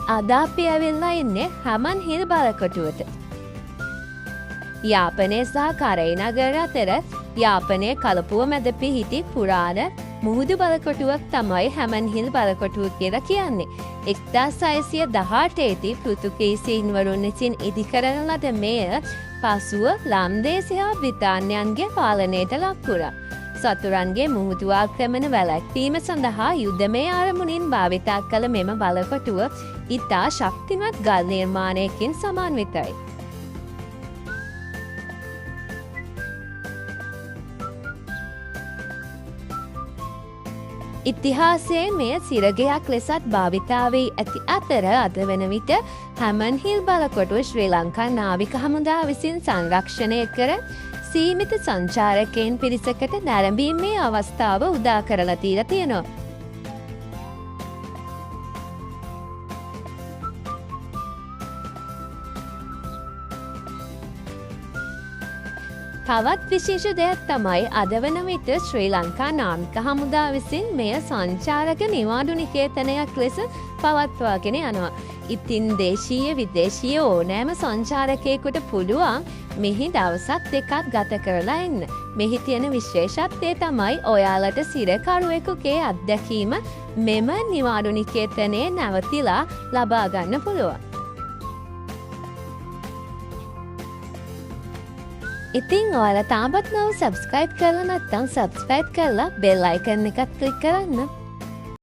අද අපි ඇවිල්ලා ඉන්නේ හැමන් හිල් බලකොටුවට. යාපනයේ සහ කරේ නගර අතර යාපනයේ කලපුව මැද පිහිටි පුරාණ මුහුදු බලකොටුවක් තමයි හැමන් හිල් බලකොටුව කියලා කියන්නේ. 1618 දී පෘතුගීසීන් වරුන් විසින් ඉදිකරන ලද මෙය පසුව ලන්දේසි හා බ්‍රිතාන්‍යයන්ගේ පාලනයට ලක් වුණා. සතුරන්ගේ මුහුදු ආක්‍රමණ වැළැක්වීම සඳහා යුද්ධමය අරමුණින් භාවිතා කළ මෙම බලකොටුව ඉතා ශක්තිමත් ගල් නිර්මාණයකින් සමන්විතයි. ඉතිහාසයේ මෙය සිරගයක් ලෙසත් භාවිතා වී ඇති අතර අද වන විට හැමන් හිල් බලකොටුව ශ්‍රී ලංකා නාවික හමුදා විසින් සංරක්ෂණය කර සීමිත සංචාරකයන් පිරිසකට නැරඹීමේ අවස්ථාව උදා කරලා තියලා තියෙනවා. තවත් විශේෂ දෙයක් තමයි අද වන විට ශ්‍රී ලංකා නාවික හමුදා විසින් මෙය සංචාරක නිවාඩු නිකේතනයක් ලෙස පවත්වාගෙන යනවා. ඉතින් දේශීය විදේශීය ඕනෑම සංචාරකයෙකුට පුළුවන් මෙහි දවසක් දෙකක් ගත කරලා එන්න. මෙහි තියෙන විශේෂත්වය තමයි ඔයාලට සිරකරුවෙකුගේ අත්දැකීම මෙම නිවාඩු නිකේතනයේ නැවතිලා ලබා ගන්න පුළුවන්. ඉතින් ඔයාලා තාමත් නව සබ්ස්ක්‍රයිබ් කරලා නැත්නම් සබ්ස්ක්‍රයිබ් කරලා බෙල් අයිකන් එකත් ක්ලික් කරන්න.